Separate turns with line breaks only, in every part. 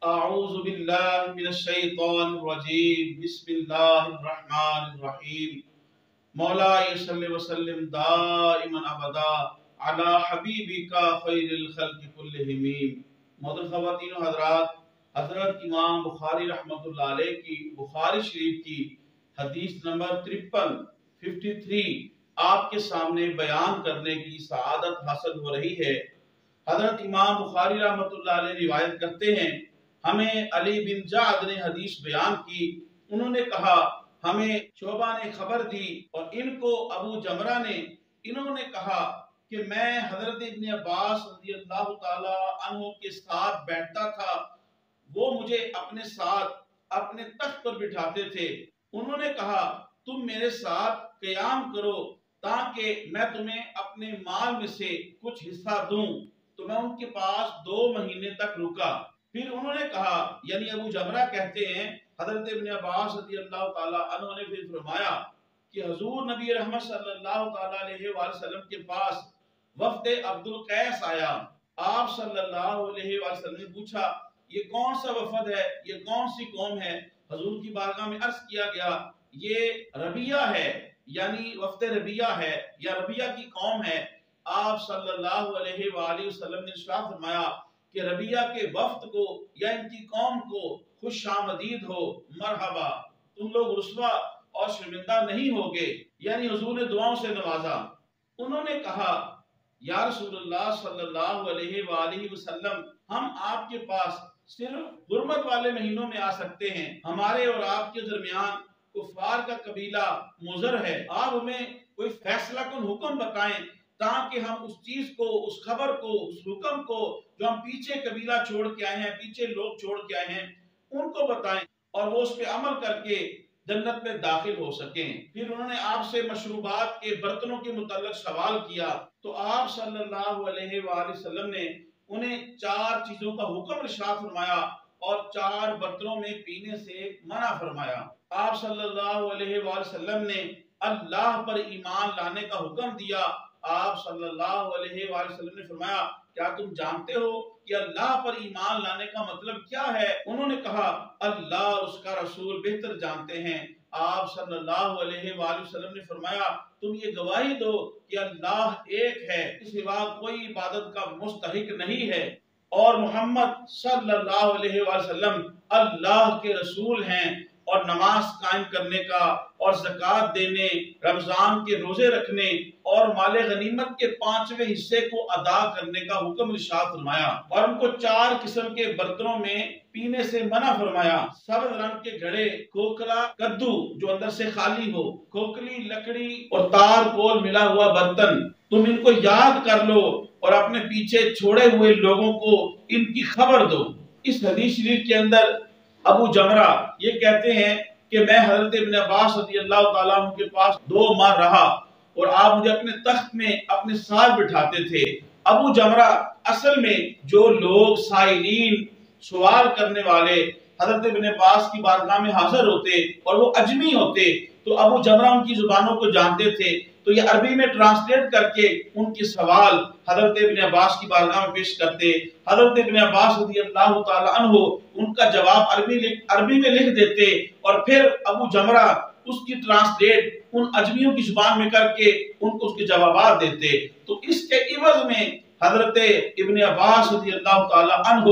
اعوذ باللہ من الشیطان الرجیم بسم اللہ الرحمن الرحیم مولا صلی وسلم دائما ابدا علی حبیبک خیر الخلق کلہم۔ محترم خواتین و حضرات، حضرت امام بخاری رحمۃ اللہ علیہ کی بخاری شریف کی حدیث نمبر 53 آپ کے سامنے بیان کرنے کی سعادت حاصل ہو رہی ہے۔ حضرت امام بخاری رحمۃ اللہ علیہ روایت کرتے ہیں، ہمیں علی بن جعد نے حدیث بیان کی، انہوں نے کہا ہمیں شعبہ نے خبر دی اور ان کو ابو جمرہ نے، انہوں نے کہا کہ میں حضرت ابن عباس رضی اللہ تعالی عنہ کے ساتھ بیٹھتا تھا، وہ مجھے اپنے ساتھ اپنے تخت پر بٹھاتے تھے۔ انہوں نے کہا تم میرے ساتھ قیام کرو تاکہ میں تمہیں اپنے مال میں سے کچھ حصہ دوں، تو میں ان کے پاس 2 مہینے تک رکا۔ پھر انہوں نے کہا، یعنی ابو جمرہ کہتے ہیں، حضرت ابن عباس رضی اللہ تعالی عنہ نے پھر فرمایا کہ حضور نبی رحمت صلی اللہ تعالی علیہ وآلہ وسلم کے پاس وفد عبد القیس آیا۔ آپ صلی اللہ علیہ وآلہ وسلم نے پوچھا یہ کون سا وفد ہے، یہ کون سی قوم ہے؟ حضور کی بارگاہ میں عرض کیا گیا یہ ربیہ ہے، یعنی وفد ربیہ ہے یا ربیہ کی قوم ہے۔ آپ صلی اللہ علیہ وآلہ وسلم نے ارشاد فرمایا کہ ربیہ کے وفد کو یا ان کی قوم کو خوش آمدید ہو، مرحبا، تم لوگ رسوا اور شرمندہ نہیں ہوگے، یعنی حضور نے دعاؤں سے نوازا۔ انہوں نے کہا یا رسول اللہ صلی اللہ علیہ وآلہ وسلم، ہم آپ کے پاس صرف حرمت والے مہینوں میں آ سکتے ہیں، ہمارے اور آپ کے درمیان کفار کا قبیلہ مضر ہے، آپ ہمیں کوئی فیصلہ کن حکم بتائیں تاکہ ہم اس چیز کو، اس خبر کو، اس حکم کو جو ہم پیچھے قبیلہ چھوڑ کے آئے ہیں، پیچھے لوگ چھوڑ کے آئے ہیں، ان کو بتائیں اور وہ اس پہ عمل کر کے جنت میں داخل ہو سکیں۔ پھر انہوں نے آپ سے مشروبات کے برتنوں کے متعلق سوال کیا تو آپ صلی اللہ علیہ وآلہ وسلم نے انہیں 4 چیزوں کا حکم ارشاد فرمایا اور 4 برتنوں میں پینے سے منع فرمایا۔ آپ صلی اللہ علیہ وآلہ وسلم نے اللہ پر ایمان لانے کا حکم دیا۔ آپ صلی اللہ علیہ وآلہ وسلم نے فرمایا کیا تم جانتے ہو کہ اللہ پر ایمان لانے کا مطلب کیا ہے؟ انہوں نے کہا اللہ اور اس کا رسول بہتر جانتے ہیں۔ آپ صلی اللہ علیہ وآلہ وسلم نے فرمایا تم یہ گواہی دو کہ اللہ ایک ہے، اس سوا کوئی عبادت کا مستحق نہیں ہے، اور محمد صلی اللہ علیہ وآلہ وسلم اللہ کے رسول ہیں، اور نماز قائم کرنے کا اور زکوٰۃ دینے، رمضان کے روزے رکھنے اور مال غنیمت کے 5ویں حصے کو ادا کرنے کا حکم ارشاد فرمایا، اور ان کو 4 قسم کے برتنوں میں پینے سے منع فرمایا۔ سبز رنگ کے گھڑے، کھوکھلا کدو جو اندر سے خالی ہو، کھوکھلی لکڑی اور تار کول ملا ہوا برتن، تم ان کو یاد کر لو اور اپنے پیچھے چھوڑے ہوئے لوگوں کو ان کی خبر دو۔ اس حدیث شریف کے اندر ابو جمرہ یہ کہتے ہیں کہ میں حضرت ابن عباس رضی اللہ تعالیٰ عنہ کے پاس 2 ماہ رہا اور آپ مجھے اپنے تخت میں اپنے ساتھ بٹھاتے تھے۔ ابو جمرہ اصل میں جو لوگ سائلین، سوال کرنے والے حضرت ابن عباس کی بارگاہ میں حاضر ہوتے اور وہ اجمی ہوتے تو ابو جمرہ ان کی زبانوں کو جانتے تھے، تو یہ عربی میں ٹرانسلیٹ کر کے ان کی سوال حضرت ابن عباس کی بارگاہ میں پیش کرتے۔ حضرت ابن عباس رضی اللہ تعالی عنہ ان کا جواب عربی میں لکھ دیتے اور پھر ابو جمرہ اس کی ٹرانسلیٹ ان اجمیوں کی زبان میں کر کے ان کو اس کے جوابات دیتے۔ تو اس کے عوض میں حضرت ابن عباس رضی اللہ تعالی عنہ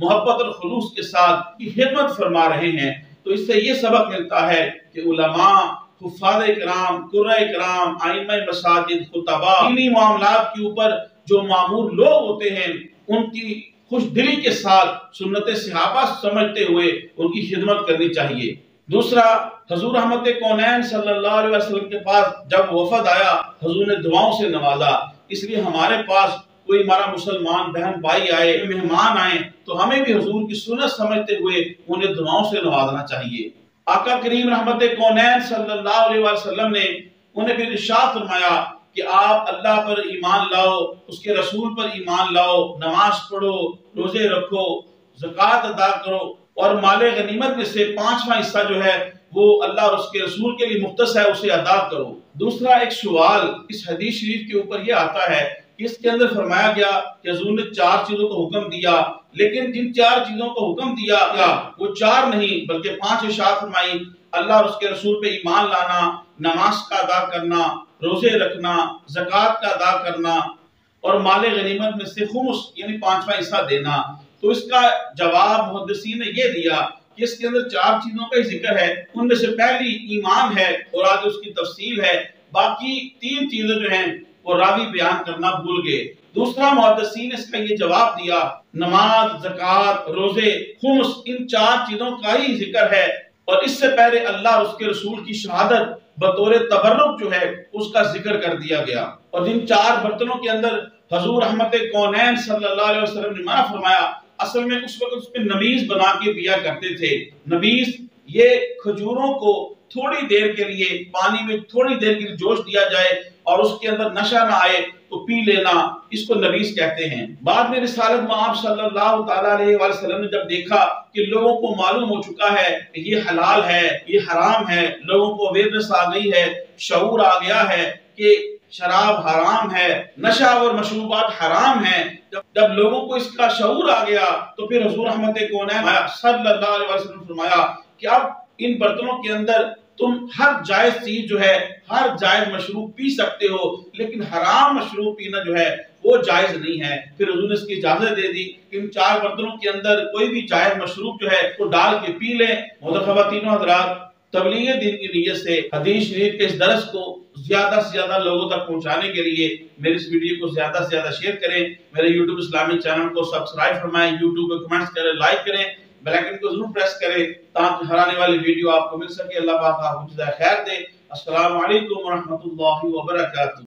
محبت اور خلوص کے ساتھ کی خدمت فرما رہے ہیں۔ تو اس سے یہ سبق ملتا ہے کہ علماء، حفاظ کرام، قرۂ کرام، ائمہ مساجد، خطباء، دینی معاملات کے اوپر جو مامور لوگ ہوتے ہیں ان کی خوش دلی کے ساتھ سنت صحابہ سمجھتے ہوئے ان کی خدمت کرنی چاہیے۔ دوسرا، حضور رحمت کونین صلی اللہ علیہ وسلم کے پاس جب وفد آیا حضور نے دعاؤں سے نوازا، اس لیے ہمارے پاس کوئی ہمارا مسلمان بہن بھائی آئے، مہمان آئے تو ہمیں بھی حضور کی سنت سمجھتے ہوئے انہیں دعاؤں سے نوازنا چاہیے۔ آقا کریم رحمت کونین صلی اللہ علیہ وسلم نے انہیں بھی ارشاد فرمایا کہ آپ اللہ پر ایمان لاؤ، اس کے رسول پر ایمان لاؤ، نماز پڑھو، روزے رکھو، زکوٰۃ ادا کرو، اور مال غنیمت میں سے 5واں حصہ جو ہے وہ اللہ اور اس کے رسول کے لیے مختص ہے، اسے ادا کرو۔ دوسرا ایک سوال اس حدیث شریف کے اوپر یہ آتا ہے کہ اس کے اندر فرمایا گیا کہ حضور نے 4 چیزوں کو حکم دیا، لیکن جن 4 چیزوں کو حکم دیا گیا وہ 4 نہیں بلکہ 5 ارشاد فرمائی: اللہ اور اس کے رسول پہ ایمان لانا، نماز کا ادا کرنا، روزے رکھنا، زکوٰۃ کا ادا کرنا اور مال غنیمت میں سے خمس یعنی 5واں حصہ دینا۔ تو اس کا جواب محدثین نے یہ دیا کہ اس کے اندر 4 چیزوں کا ہی ذکر ہے، ان میں سے پہلی ایمان ہے اور آگے اس کی تفصیل ہے، باقی 3 چیزیں جو ہیں وہ راوی بیان کرنا بھول گئے۔ دوسرا محدثین نے اس کا یہ جواب دیا: نماز، زکوٰۃ، روزے، خمس، ان 4 چیزوں کا ہی ذکر ہے، اور اس سے پہلے اللہ اور اس کے رسول کی شہادت بطور تبرک جو ہے اس کا ذکر کر دیا گیا۔ اور جن 4 برتنوں کے اندر حضور رحمت کونین صلی اللہ علیہ وسلم نے منع فرمایا، اصل میں اس وقت اس پہ نبیذ بنا کے پیا کرتے تھے۔ نبیذ یہ کھجوروں کو تھوڑی دیر کے لیے پانی میں تھوڑی دیر کے لیے جوش دیا جائے اور اس کے اندر نشہ نہ آئے تو پی لینا، اس کو نبیذ کہتے ہیں۔ بعد میں رسالت مآب صلی اللہ تعالیٰ علیہ وآلہ وسلم نے جب دیکھا کہ لوگوں کو معلوم ہو چکا ہے کہ یہ حلال ہے، یہ حرام ہے، لوگوں کو اویئرنس آ گئی ہے، شعور آ گیا ہے کہ شراب حرام ہے، نشہ اور مشروبات حرام ہیں، جب لوگوں کو اس کا شعور آ گیا تو پھر حضور رحمت کونین صلی اللہ علیہ وسلم نے فرمایا کہ اب ان برتنوں کے اندر تم ہر جائز چیز جو ہے، ہر جائز مشروب پی سکتے ہو، لیکن حرام مشروب پینا جو ہے وہ جائز نہیں ہے۔ پھر حضور نے اس کی اجازت دے دی کہ ان 4 برتنوں کے اندر کوئی بھی جائز مشروب جو ہے وہ ڈال کے پی لیں۔ محترم خواتین و حضرات، تبلیغ دین کی نیت سے حدیث شریف کے اس درس کو زیادہ سے زیادہ لوگوں تک پہنچانے کے لیے میری اس ویڈیو کو زیادہ سے زیادہ شیئر کریں، میرے یوٹیوب اسلامک چینل کو سبسکرائب فرمائیں، یوٹیوب پہ کمنٹس کریں، لائک کریں، بیل آئیکن کو ضرور پریس کریں تاکہ ہر آنے والی ویڈیو آپ کو مل سکے۔ اللہ پاک آپ کو جزائے خیر دے۔ السلام علیکم ورحمۃ اللہ وبرکاتہ۔